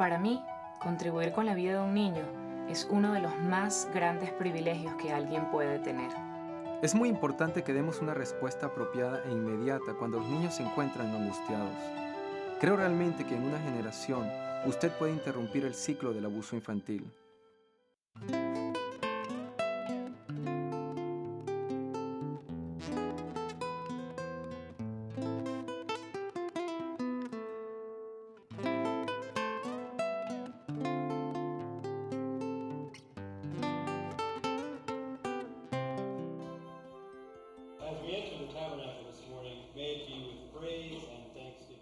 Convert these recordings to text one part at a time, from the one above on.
Para mí, contribuir con la vida de un niño es uno de los más grandes privilegios que alguien puede tener. Es muy importante que demos una respuesta apropiada e inmediata cuando los niños se encuentran angustiados. Creo realmente que en una generación usted puede interrumpir el ciclo del abuso infantil. As we enter the tabernacle this morning, may it be with praise and thanksgiving.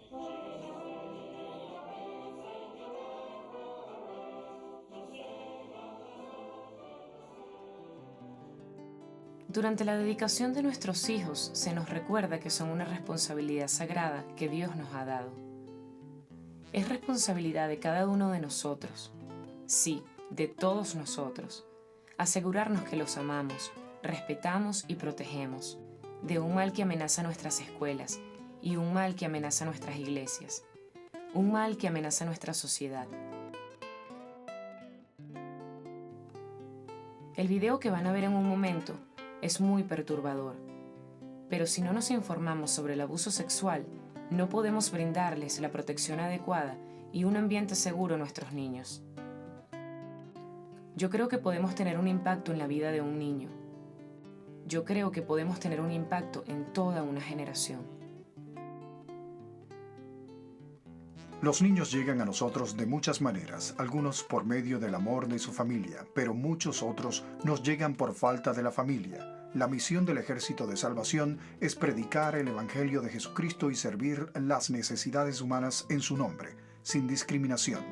Durante la dedicación de nuestros hijos se nos recuerda que son una responsabilidad sagrada que Dios nos ha dado. Es responsabilidad de cada uno de nosotros, sí, de todos nosotros, asegurarnos que los amamos, respetamos y protegemos de un mal que amenaza nuestras escuelas y un mal que amenaza nuestras iglesias, un mal que amenaza nuestra sociedad. El video que van a ver en un momento es muy perturbador, pero si no nos informamos sobre el abuso sexual, no podemos brindarles la protección adecuada y un ambiente seguro a nuestros niños. Yo creo que podemos tener un impacto en la vida de un niño. Yo creo que podemos tener un impacto en toda una generación. Los niños llegan a nosotros de muchas maneras, algunos por medio del amor de su familia, pero muchos otros nos llegan por falta de la familia. La misión del Ejército de Salvación es predicar el Evangelio de Jesucristo y servir las necesidades humanas en su nombre, sin discriminación.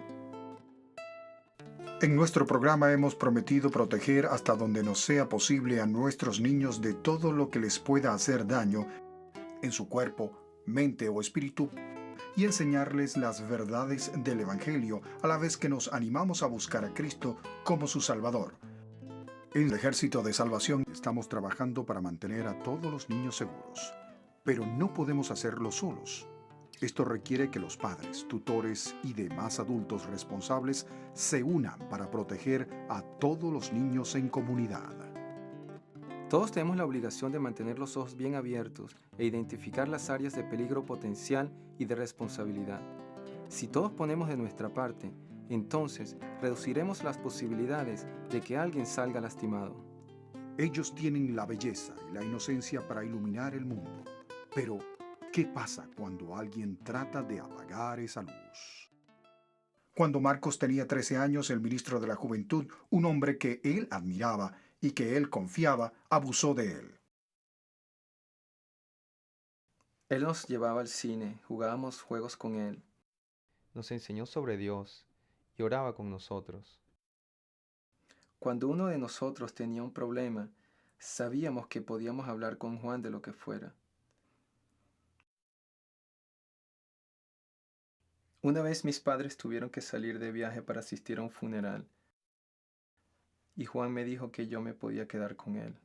En nuestro programa hemos prometido proteger hasta donde nos sea posible a nuestros niños de todo lo que les pueda hacer daño en su cuerpo, mente o espíritu, y enseñarles las verdades del Evangelio a la vez que nos animamos a buscar a Cristo como su Salvador. En el Ejército de Salvación estamos trabajando para mantener a todos los niños seguros, pero no podemos hacerlo solos. Esto requiere que los padres, tutores y demás adultos responsables se unan para proteger a todos los niños en comunidad. Todos tenemos la obligación de mantener los ojos bien abiertos e identificar las áreas de peligro potencial y de responsabilidad. Si todos ponemos de nuestra parte, entonces reduciremos las posibilidades de que alguien salga lastimado. Ellos tienen la belleza y la inocencia para iluminar el mundo. Pero, ¿qué pasa cuando alguien trata de apagar esa luz? Cuando Marcos tenía 13 años, el ministro de la Juventud, un hombre que él admiraba y que él confiaba, abusó de él. Él nos llevaba al cine, jugábamos juegos con él. Nos enseñó sobre Dios y oraba con nosotros. Cuando uno de nosotros tenía un problema, sabíamos que podíamos hablar con Juan de lo que fuera. Una vez mis padres tuvieron que salir de viaje para asistir a un funeral, y Juan me dijo que yo me podía quedar con él.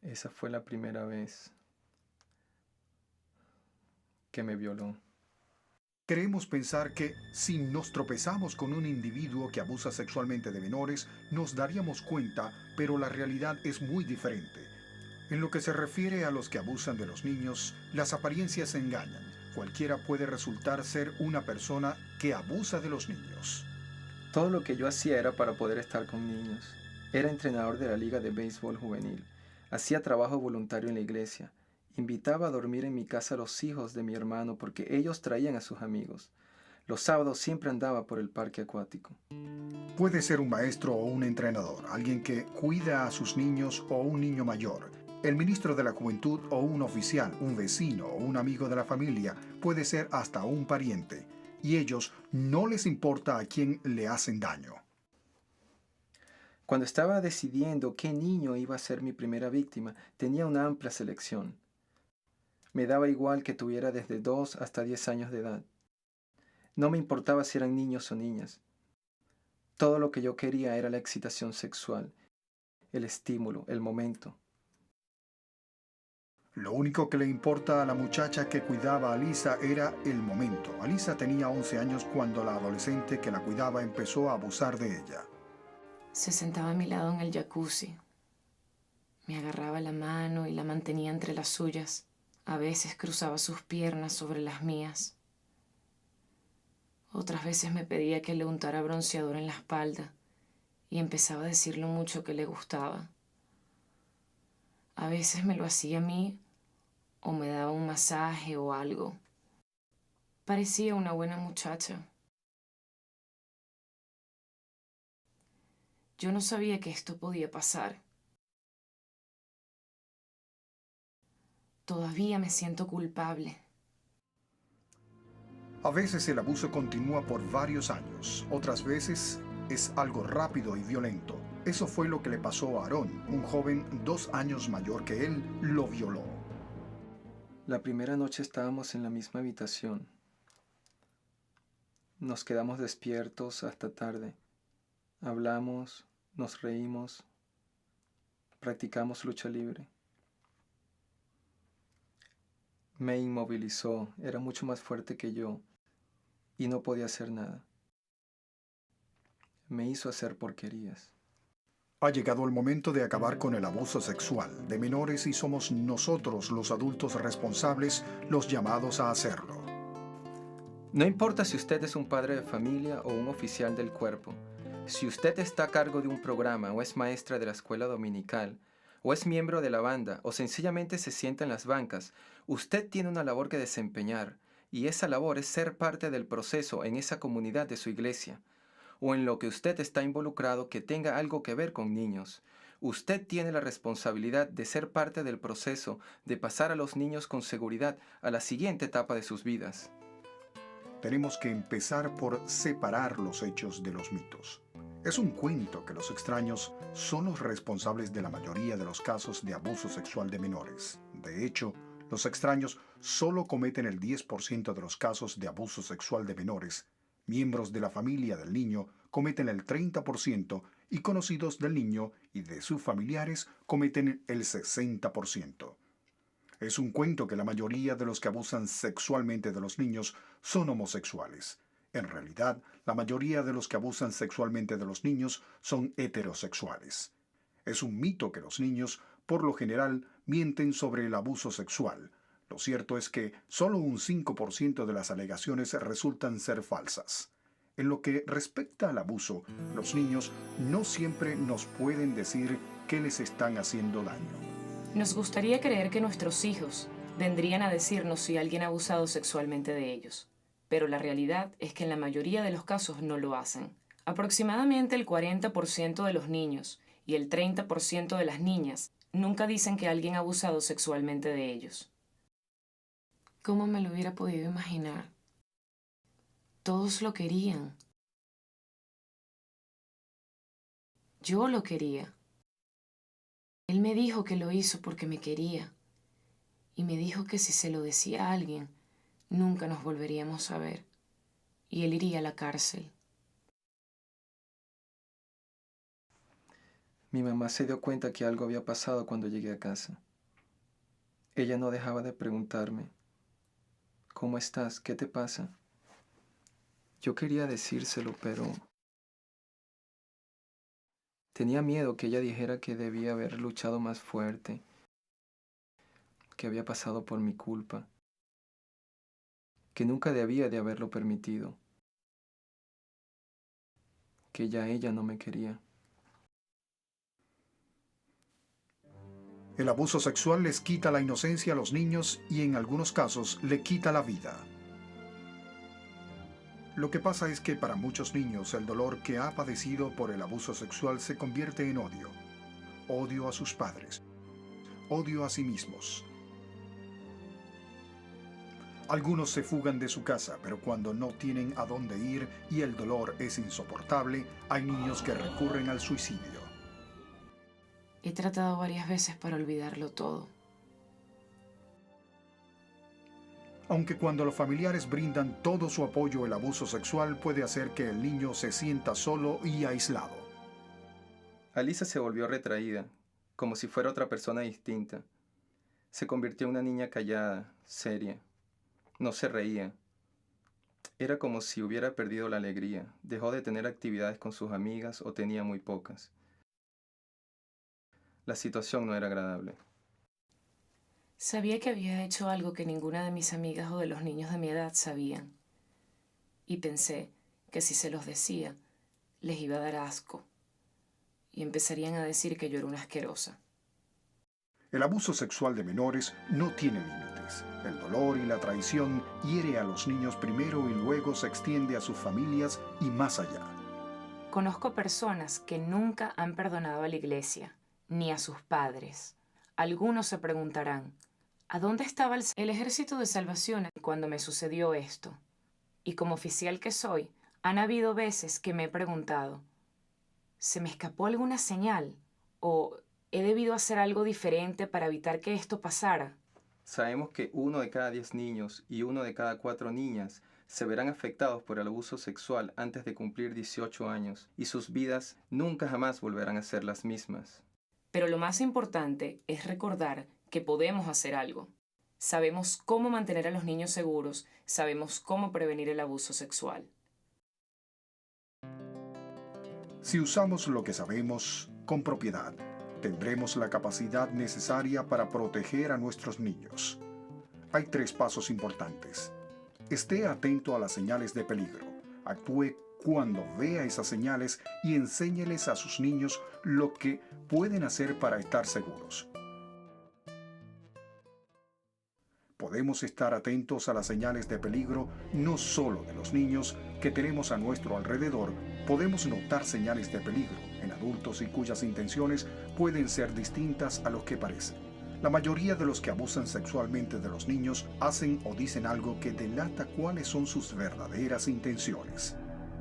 Esa fue la primera vez que me violó. Queremos pensar que si nos tropezamos con un individuo que abusa sexualmente de menores, nos daríamos cuenta, pero la realidad es muy diferente. En lo que se refiere a los que abusan de los niños, las apariencias engañan. Cualquiera puede resultar ser una persona que abusa de los niños. Todo lo que yo hacía era para poder estar con niños. Era entrenador de la Liga de Béisbol Juvenil. Hacía trabajo voluntario en la iglesia. Invitaba a dormir en mi casa a los hijos de mi hermano porque ellos traían a sus amigos. Los sábados siempre andaba por el parque acuático. Puede ser un maestro o un entrenador, alguien que cuida a sus niños o un niño mayor. El ministro de la Juventud o un oficial, un vecino o un amigo de la familia, puede ser hasta un pariente. Y ellos no les importa a quién le hacen daño. Cuando estaba decidiendo qué niño iba a ser mi primera víctima, tenía una amplia selección. Me daba igual que tuviera desde 2 hasta 10 años de edad. No me importaba si eran niños o niñas. Todo lo que yo quería era la excitación sexual, el estímulo, el momento. Lo único que le importa a la muchacha que cuidaba a Lisa era el momento. Alisa tenía 11 años cuando la adolescente que la cuidaba empezó a abusar de ella. Se sentaba a mi lado en el jacuzzi. Me agarraba la mano y la mantenía entre las suyas. A veces cruzaba sus piernas sobre las mías. Otras veces me pedía que le untara bronceador en la espalda y empezaba a decir lo mucho que le gustaba. A veces me lo hacía a mí o me daba un masaje o algo. Parecía una buena muchacha. Yo no sabía que esto podía pasar. Todavía me siento culpable. A veces el abuso continúa por varios años, otras veces es algo rápido y violento. Eso fue lo que le pasó a Aarón, un joven 2 años mayor que él, lo violó. La primera noche estábamos en la misma habitación. Nos quedamos despiertos hasta tarde. Hablamos, nos reímos, practicamos lucha libre. Me inmovilizó, era mucho más fuerte que yo y no podía hacer nada. Me hizo hacer porquerías. Ha llegado el momento de acabar con el abuso sexual de menores y somos nosotros los adultos responsables los llamados a hacerlo. No importa si usted es un padre de familia o un oficial del cuerpo, si usted está a cargo de un programa o es maestra de la escuela dominical, o es miembro de la banda, o sencillamente se sienta en las bancas, usted tiene una labor que desempeñar, y esa labor es ser parte del proceso en esa comunidad de su iglesia, o en lo que usted está involucrado que tenga algo que ver con niños. Usted tiene la responsabilidad de ser parte del proceso de pasar a los niños con seguridad a la siguiente etapa de sus vidas. Tenemos que empezar por separar los hechos de los mitos. Es un cuento que los extraños son los responsables de la mayoría de los casos de abuso sexual de menores. De hecho, los extraños solo cometen el 10% de los casos de abuso sexual de menores. Miembros de la familia del niño cometen el 30% y conocidos del niño y de sus familiares cometen el 60%. Es un cuento que la mayoría de los que abusan sexualmente de los niños son homosexuales. En realidad, la mayoría de los que abusan sexualmente de los niños son heterosexuales. Es un mito que los niños, por lo general, mienten sobre el abuso sexual. Lo cierto es que solo un 5% de las alegaciones resultan ser falsas. En lo que respecta al abuso, los niños no siempre nos pueden decir que les están haciendo daño. Nos gustaría creer que nuestros hijos vendrían a decirnos si alguien ha abusado sexualmente de ellos, pero la realidad es que en la mayoría de los casos no lo hacen. Aproximadamente el 40% de los niños y el 30% de las niñas nunca dicen que alguien ha abusado sexualmente de ellos. ¿Cómo me lo hubiera podido imaginar? Todos lo querían. Yo lo quería. Él me dijo que lo hizo porque me quería. Y me dijo que si se lo decía a alguien, nunca nos volveríamos a ver. Y él iría a la cárcel. Mi mamá se dio cuenta que algo había pasado cuando llegué a casa. Ella no dejaba de preguntarme, ¿cómo estás? ¿Qué te pasa? Yo quería decírselo, pero tenía miedo que ella dijera que debía haber luchado más fuerte, que había pasado por mi culpa, que nunca debía de haberlo permitido, que ya ella no me quería. El abuso sexual les quita la inocencia a los niños y en algunos casos le quita la vida. Lo que pasa es que para muchos niños el dolor que ha padecido por el abuso sexual se convierte en odio. Odio a sus padres. Odio a sí mismos. Algunos se fugan de su casa, pero cuando no tienen a dónde ir y el dolor es insoportable, hay niños que recurren al suicidio. He tratado varias veces para olvidarlo todo. Aunque cuando los familiares brindan todo su apoyo, el abuso sexual puede hacer que el niño se sienta solo y aislado. Alisa se volvió retraída, como si fuera otra persona distinta. Se convirtió en una niña callada, seria. No se reía. Era como si hubiera perdido la alegría. Dejó de tener actividades con sus amigas o tenía muy pocas. La situación no era agradable. Sabía que había hecho algo que ninguna de mis amigas o de los niños de mi edad sabían. Y pensé que si se los decía, les iba a dar asco. Y empezarían a decir que yo era una asquerosa. El abuso sexual de menores no tiene límites. El dolor y la traición hiere a los niños primero y luego se extiende a sus familias y más allá. Conozco personas que nunca han perdonado a la iglesia, ni a sus padres. Algunos se preguntarán, ¿a dónde estaba el ejército de salvación cuando me sucedió esto? Y como oficial que soy, han habido veces que me he preguntado, ¿se me escapó alguna señal? ¿O he debido hacer algo diferente para evitar que esto pasara? Sabemos que 1 de cada 10 niños y 1 de cada 4 niñas se verán afectados por el abuso sexual antes de cumplir 18 años y sus vidas nunca jamás volverán a ser las mismas. Pero lo más importante es recordar que podemos hacer algo. Sabemos cómo mantener a los niños seguros, sabemos cómo prevenir el abuso sexual. Si usamos lo que sabemos con propiedad, tendremos la capacidad necesaria para proteger a nuestros niños. Hay 3 pasos importantes. Esté atento a las señales de peligro. Actúe cuando vea esas señales y enséñeles a sus niños lo que pueden hacer para estar seguros. Podemos estar atentos a las señales de peligro no solo de los niños que tenemos a nuestro alrededor. Podemos notar señales de peligro en adultos y cuyas intenciones pueden ser distintas a lo que parecen. La mayoría de los que abusan sexualmente de los niños hacen o dicen algo que delata cuáles son sus verdaderas intenciones.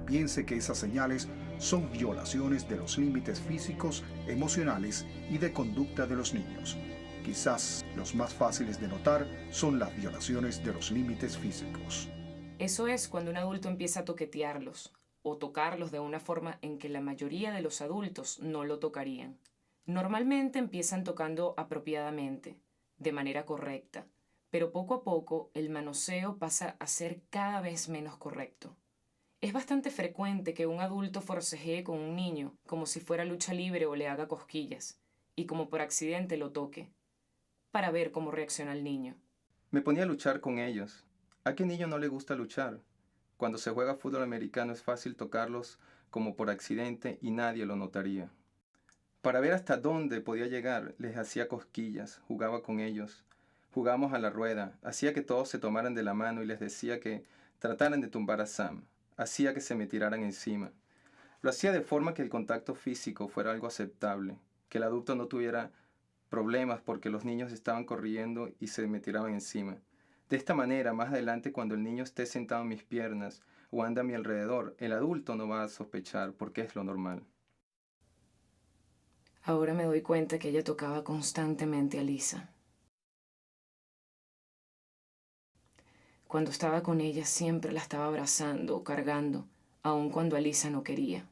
Piense que esas señales son violaciones de los límites físicos, emocionales y de conducta de los niños. Quizás los más fáciles de notar son las violaciones de los límites físicos. Eso es cuando un adulto empieza a toquetearlos o tocarlos de una forma en que la mayoría de los adultos no lo tocarían. Normalmente empiezan tocando apropiadamente, de manera correcta, pero poco a poco el manoseo pasa a ser cada vez menos correcto. Es bastante frecuente que un adulto forcejee con un niño como si fuera lucha libre o le haga cosquillas, y como por accidente lo toque, para ver cómo reacciona el niño. Me ponía a luchar con ellos. ¿A qué niño no le gusta luchar? Cuando se juega fútbol americano es fácil tocarlos como por accidente y nadie lo notaría. Para ver hasta dónde podía llegar, les hacía cosquillas, jugaba con ellos. Jugamos a la rueda, hacía que todos se tomaran de la mano y les decía que trataran de tumbar a Sam. Hacía que se me tiraran encima. Lo hacía de forma que el contacto físico fuera algo aceptable, que el adulto no tuviera problemas porque los niños estaban corriendo y se me tiraban encima. De esta manera, más adelante, cuando el niño esté sentado en mis piernas o anda a mi alrededor, el adulto no va a sospechar porque es lo normal. Ahora me doy cuenta que ella tocaba constantemente a Lisa. Cuando estaba con ella siempre la estaba abrazando o cargando, aun cuando Alisa no quería.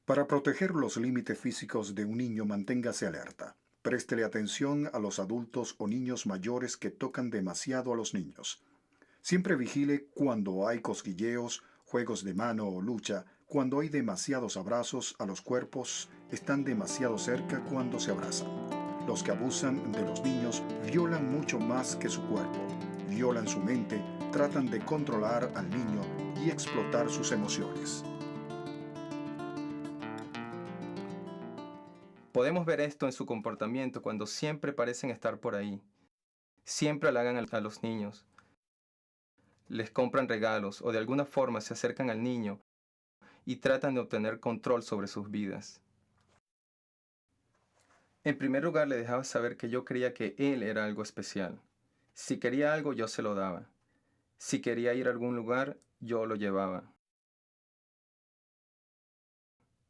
Para proteger los límites físicos de un niño, manténgase alerta. Préstele atención a los adultos o niños mayores que tocan demasiado a los niños. Siempre vigile cuando hay cosquilleos, juegos de mano o lucha, cuando hay demasiados abrazos a los cuerpos, están demasiado cerca cuando se abrazan. Los que abusan de los niños violan mucho más que su cuerpo. Violan su mente, tratan de controlar al niño y explotar sus emociones. Podemos ver esto en su comportamiento cuando siempre parecen estar por ahí. Siempre halagan a los niños. Les compran regalos o de alguna forma se acercan al niño y tratan de obtener control sobre sus vidas. En primer lugar, le dejaba saber que yo creía que él era algo especial. Si quería algo, yo se lo daba. Si quería ir a algún lugar, yo lo llevaba.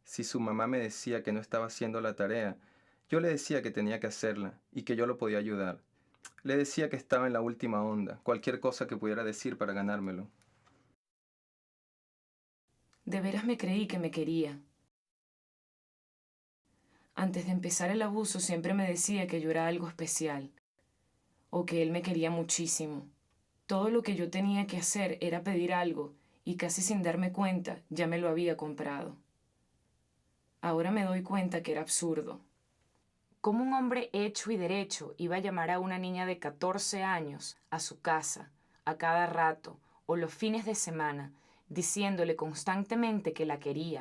Si su mamá me decía que no estaba haciendo la tarea, yo le decía que tenía que hacerla y que yo lo podía ayudar. Le decía que estaba en la última onda, cualquier cosa que pudiera decir para ganármelo. De veras me creí que me quería. Antes de empezar el abuso siempre me decía que yo era algo especial, o que él me quería muchísimo. Todo lo que yo tenía que hacer era pedir algo, y casi sin darme cuenta ya me lo había comprado. Ahora me doy cuenta que era absurdo. ¿Cómo un hombre hecho y derecho iba a llamar a una niña de 14 años a su casa, a cada rato, o los fines de semana, diciéndole constantemente que la quería?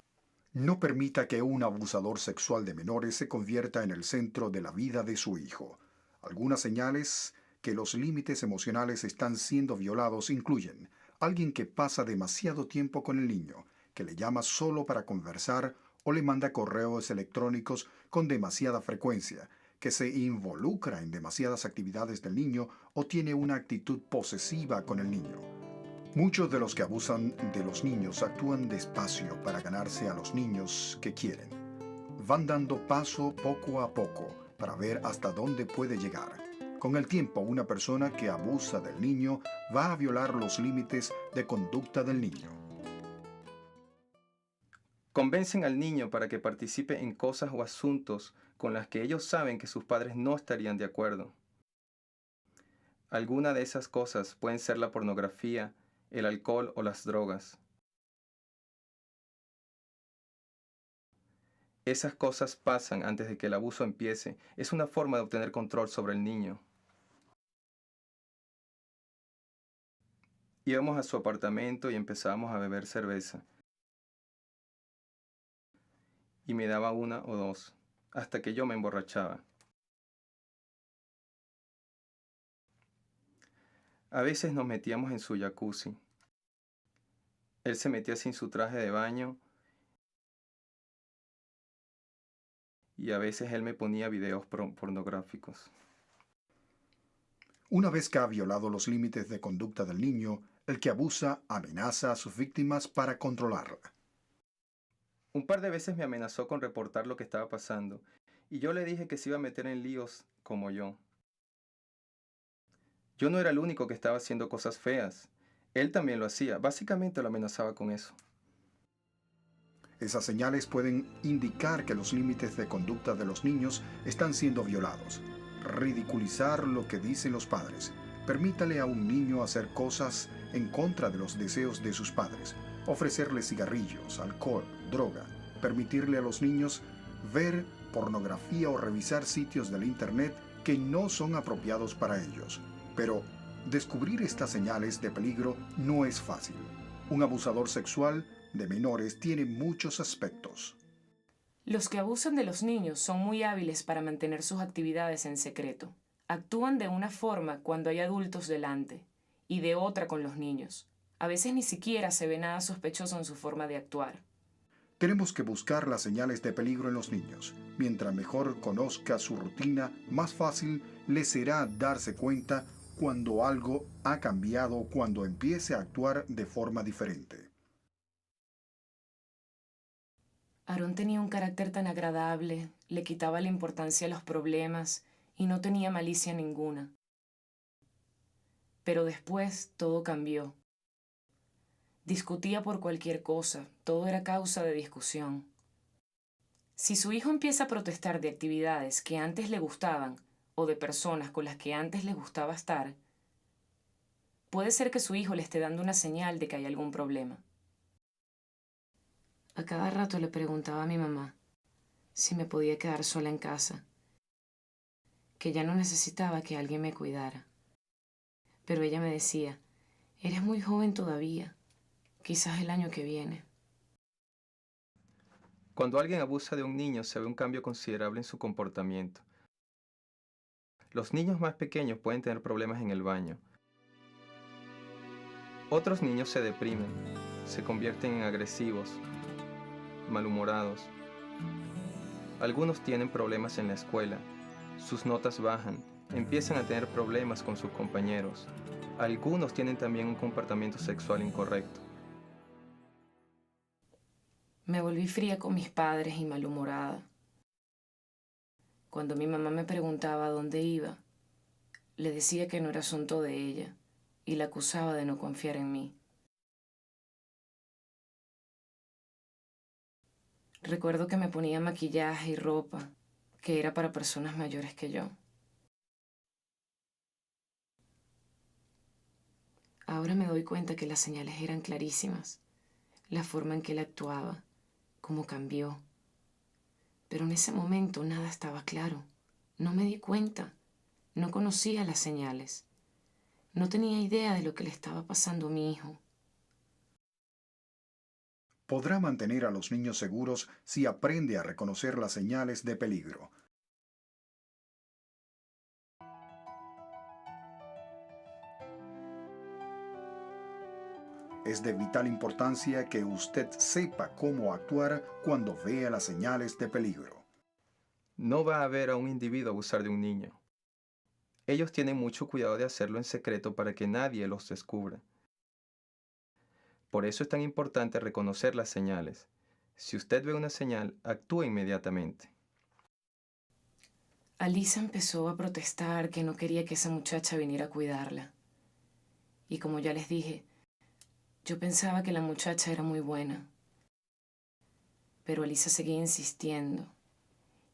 No permita que un abusador sexual de menores se convierta en el centro de la vida de su hijo. Algunas señales que los límites emocionales están siendo violados incluyen alguien que pasa demasiado tiempo con el niño, que le llama solo para conversar o le manda correos electrónicos con demasiada frecuencia, que se involucra en demasiadas actividades del niño o tiene una actitud posesiva con el niño. Muchos de los que abusan de los niños actúan despacio para ganarse a los niños que quieren. Van dando paso poco a poco para ver hasta dónde puede llegar. Con el tiempo, una persona que abusa del niño va a violar los límites de conducta del niño. Convencen al niño para que participe en cosas o asuntos con las que ellos saben que sus padres no estarían de acuerdo. Alguna de esas cosas pueden ser la pornografía, el alcohol o las drogas. Esas cosas pasan antes de que el abuso empiece. Es una forma de obtener control sobre el niño. Íbamos a su apartamento y empezábamos a beber cerveza. Y me daba una o dos, hasta que yo me emborrachaba. A veces nos metíamos en su jacuzzi. Él se metía sin su traje de baño y a veces él me ponía videos pornográficos. Una vez que ha violado los límites de conducta del niño, el que abusa amenaza a sus víctimas para controlarla. Un par de veces me amenazó con reportar lo que estaba pasando y yo le dije que se iba a meter en líos como yo. Yo no era el único que estaba haciendo cosas feas. Él también lo hacía. Básicamente lo amenazaba con eso. Esas señales pueden indicar que los límites de conducta de los niños están siendo violados. Ridiculizar lo que dicen los padres. Permítale a un niño hacer cosas en contra de los deseos de sus padres. Ofrecerle cigarrillos, alcohol, droga. Permitirle a los niños ver pornografía o revisar sitios del internet que no son apropiados para ellos. Pero descubrir estas señales de peligro no es fácil. Un abusador sexual de menores tiene muchos aspectos. Los que abusan de los niños son muy hábiles para mantener sus actividades en secreto. Actúan de una forma cuando hay adultos delante y de otra con los niños. A veces ni siquiera se ve nada sospechoso en su forma de actuar. Tenemos que buscar las señales de peligro en los niños. Mientras mejor conozca su rutina, más fácil le será darse cuenta cuando algo ha cambiado o cuando empiece a actuar de forma diferente. Aarón tenía un carácter tan agradable, le quitaba la importancia a los problemas y no tenía malicia ninguna. Pero después todo cambió. Discutía por cualquier cosa, todo era causa de discusión. Si su hijo empieza a protestar de actividades que antes le gustaban o de personas con las que antes le gustaba estar, puede ser que su hijo le esté dando una señal de que hay algún problema. A cada rato le preguntaba a mi mamá si me podía quedar sola en casa, que ya no necesitaba que alguien me cuidara. Pero ella me decía, eres muy joven todavía, quizás el año que viene. Cuando alguien abusa de un niño se ve un cambio considerable en su comportamiento. Los niños más pequeños pueden tener problemas en el baño. Otros niños se deprimen, se convierten en agresivos, malhumorados. Algunos tienen problemas en la escuela, sus notas bajan, empiezan a tener problemas con sus compañeros. Algunos tienen también un comportamiento sexual incorrecto. Me volví fría con mis padres y malhumorada. Cuando mi mamá me preguntaba dónde iba, le decía que no era asunto de ella y la acusaba de no confiar en mí. Recuerdo que me ponía maquillaje y ropa que era para personas mayores que yo. Ahora me doy cuenta que las señales eran clarísimas, la forma en que él actuaba, cómo cambió. Pero en ese momento nada estaba claro. No me di cuenta. No conocía las señales. No tenía idea de lo que le estaba pasando a mi hijo. Podrá mantener a los niños seguros si aprende a reconocer las señales de peligro. Es de vital importancia que usted sepa cómo actuar cuando vea las señales de peligro. No va a ver a un individuo abusar de un niño. Ellos tienen mucho cuidado de hacerlo en secreto para que nadie los descubra. Por eso es tan importante reconocer las señales. Si usted ve una señal, actúe inmediatamente. Alisa empezó a protestar que no quería que esa muchacha viniera a cuidarla. Y como ya les dije, yo pensaba que la muchacha era muy buena. Pero Alisa seguía insistiendo.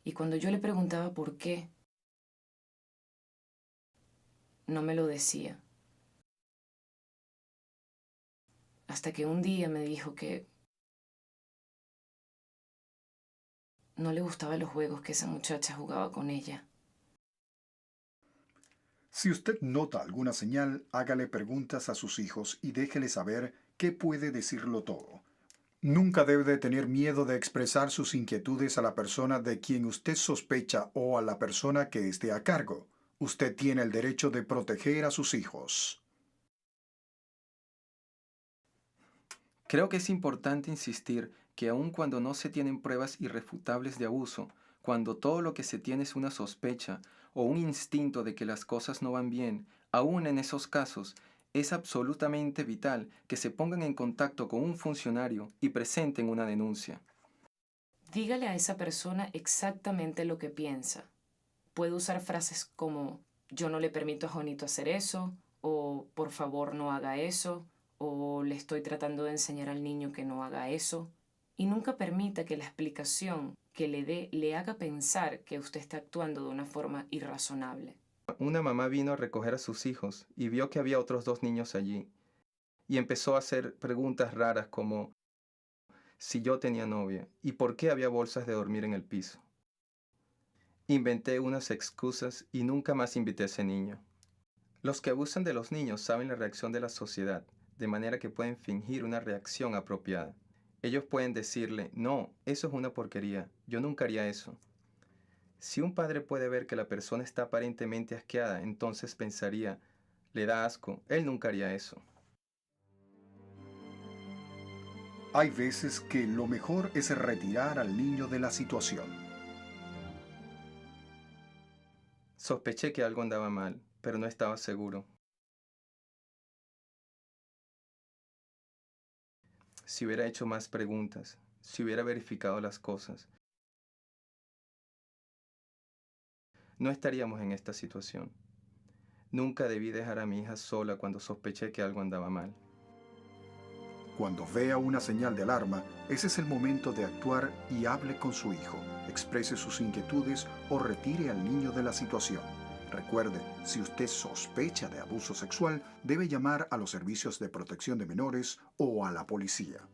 Y cuando yo le preguntaba por qué, no me lo decía. Hasta que un día me dijo que no le gustaban los juegos que esa muchacha jugaba con ella. Si usted nota alguna señal, hágale preguntas a sus hijos y déjele saber que puede decirlo todo. Nunca debe de tener miedo de expresar sus inquietudes a la persona de quien usted sospecha o a la persona que esté a cargo. Usted tiene el derecho de proteger a sus hijos. Creo que es importante insistir que aun cuando no se tienen pruebas irrefutables de abuso, cuando todo lo que se tiene es una sospecha o un instinto de que las cosas no van bien, aún en esos casos, es absolutamente vital que se pongan en contacto con un funcionario y presenten una denuncia. Dígale a esa persona exactamente lo que piensa. Puede usar frases como yo no le permito a Juanito hacer eso, o por favor no haga eso, o le estoy tratando de enseñar al niño que no haga eso. Y nunca permita que la explicación que le dé le haga pensar que usted está actuando de una forma irrazonable. Una mamá vino a recoger a sus hijos y vio que había otros 2 niños allí. Y empezó a hacer preguntas raras como si yo tenía novia y por qué había bolsas de dormir en el piso. Inventé unas excusas y nunca más invité a ese niño. Los que abusan de los niños saben la reacción de la sociedad, de manera que pueden fingir una reacción apropiada. Ellos pueden decirle, no, eso es una porquería, yo nunca haría eso. Si un padre puede ver que la persona está aparentemente asqueada, entonces pensaría, le da asco, él nunca haría eso. Hay veces que lo mejor es retirar al niño de la situación. Sospeché que algo andaba mal, pero no estaba seguro. Si hubiera hecho más preguntas, si hubiera verificado las cosas, no estaríamos en esta situación. Nunca debí dejar a mi hija sola cuando sospeché que algo andaba mal. Cuando vea una señal de alarma, ese es el momento de actuar y hable con su hijo, exprese sus inquietudes o retire al niño de la situación. Recuerde, si usted sospecha de abuso sexual, debe llamar a los servicios de protección de menores o a la policía.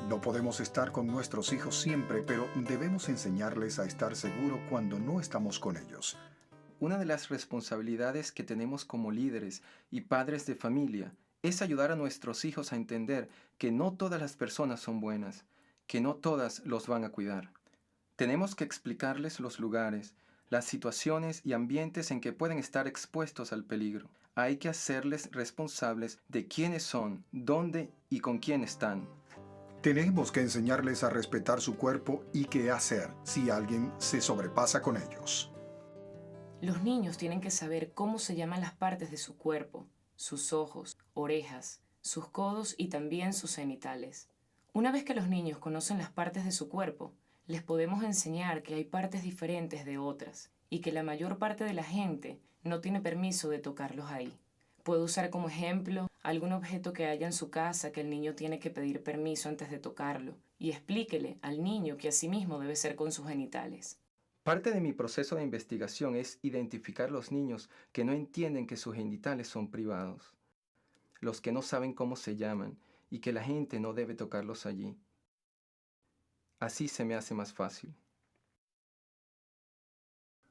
No podemos estar con nuestros hijos siempre, pero debemos enseñarles a estar seguros cuando no estamos con ellos. Una de las responsabilidades que tenemos como líderes y padres de familia es ayudar a nuestros hijos a entender que no todas las personas son buenas, que no todas los van a cuidar. Tenemos que explicarles los lugares, las situaciones y ambientes en que pueden estar expuestos al peligro. Hay que hacerles responsables de quiénes son, dónde y con quién están. Tenemos que enseñarles a respetar su cuerpo y qué hacer si alguien se sobrepasa con ellos. Los niños tienen que saber cómo se llaman las partes de su cuerpo, sus ojos, orejas, sus codos y también sus genitales. Una vez que los niños conocen las partes de su cuerpo, les podemos enseñar que hay partes diferentes de otras y que la mayor parte de la gente no tiene permiso de tocarlos ahí. Puede usar como ejemplo algún objeto que haya en su casa que el niño tiene que pedir permiso antes de tocarlo y explíquele al niño que asimismo debe ser con sus genitales. Parte de mi proceso de investigación es identificar los niños que no entienden que sus genitales son privados, los que no saben cómo se llaman y que la gente no debe tocarlos allí. Así se me hace más fácil.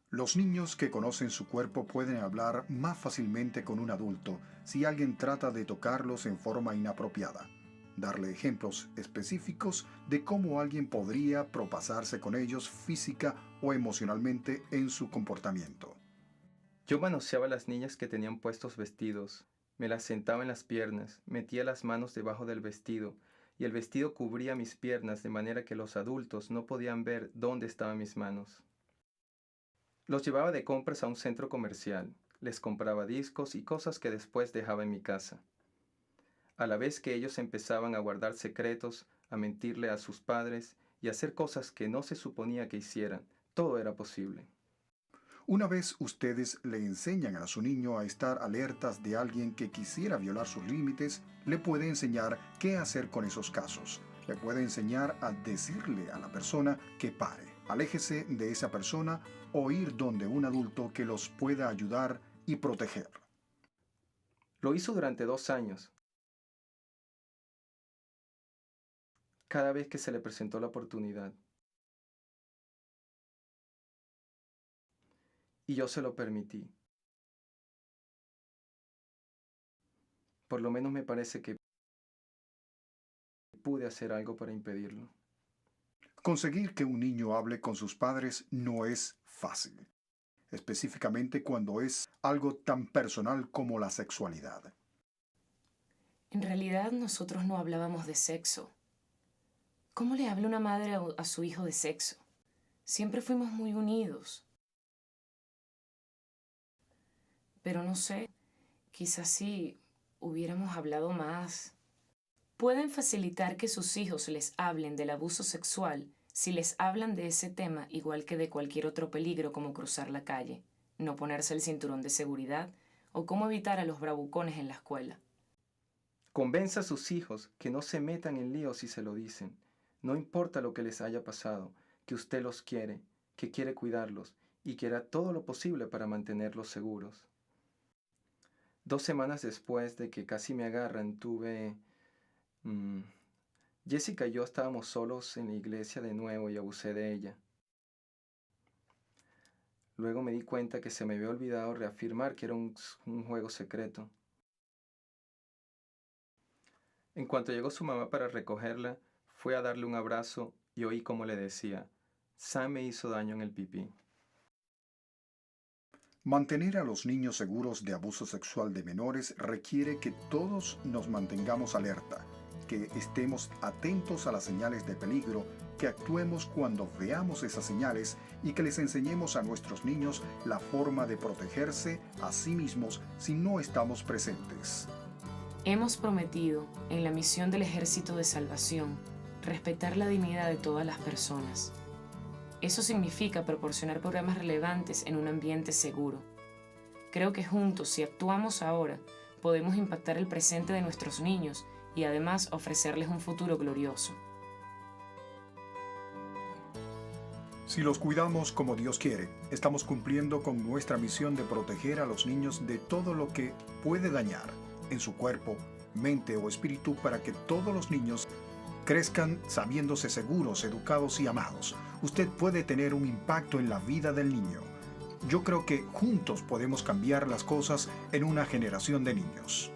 Los niños que conocen su cuerpo pueden hablar más fácilmente con un adulto si alguien trata de tocarlos en forma inapropiada. Darle ejemplos específicos de cómo alguien podría propasarse con ellos física o emocionalmente en su comportamiento. Yo manoseaba a las niñas que tenían puestos vestidos, me las sentaba en las piernas, metía las manos debajo del vestido y el vestido cubría mis piernas de manera que los adultos no podían ver dónde estaban mis manos. Los llevaba de compras a un centro comercial, les compraba discos y cosas que después dejaba en mi casa. A la vez que ellos empezaban a guardar secretos, a mentirle a sus padres y a hacer cosas que no se suponía que hicieran, todo era posible. Una vez ustedes le enseñan a su niño a estar alertas de alguien que quisiera violar sus límites, le puede enseñar qué hacer con esos casos. Le puede enseñar a decirle a la persona que pare, aléjese de esa persona o ir donde un adulto que los pueda ayudar y proteger. Lo hizo durante 2 años. Cada vez que se le presentó la oportunidad. Y yo se lo permití. Por lo menos me parece que pude hacer algo para impedirlo. Conseguir que un niño hable con sus padres no es fácil, específicamente cuando es algo tan personal como la sexualidad. En realidad nosotros no hablábamos de sexo. ¿Cómo le habla una madre a su hijo de sexo? Siempre fuimos muy unidos. Pero no sé, quizás si hubiéramos hablado más. Pueden facilitar que sus hijos les hablen del abuso sexual si les hablan de ese tema igual que de cualquier otro peligro como cruzar la calle, no ponerse el cinturón de seguridad o cómo evitar a los bravucones en la escuela. Convenza a sus hijos que no se metan en líos si se lo dicen. No importa lo que les haya pasado, que usted los quiere, que quiere cuidarlos y que hará todo lo posible para mantenerlos seguros. 2 semanas después de que casi me agarran, Jessica y yo estábamos solos en la iglesia de nuevo y abusé de ella. Luego me di cuenta que se me había olvidado reafirmar que era un juego secreto. En cuanto llegó su mamá para recogerla, fue a darle un abrazo y oí cómo le decía, Sam me hizo daño en el pipí. Mantener a los niños seguros de abuso sexual de menores requiere que todos nos mantengamos alerta, que estemos atentos a las señales de peligro, que actuemos cuando veamos esas señales y que les enseñemos a nuestros niños la forma de protegerse a sí mismos si no estamos presentes. Hemos prometido, en la misión del Ejército de Salvación, respetar la dignidad de todas las personas. Eso significa proporcionar programas relevantes en un ambiente seguro. Creo que juntos, si actuamos ahora, podemos impactar el presente de nuestros niños y además ofrecerles un futuro glorioso. Si los cuidamos como Dios quiere, estamos cumpliendo con nuestra misión de proteger a los niños de todo lo que puede dañar en su cuerpo, mente o espíritu para que todos los niños crezcan sabiéndose seguros, educados y amados. Usted puede tener un impacto en la vida del niño. Yo creo que juntos podemos cambiar las cosas en una generación de niños.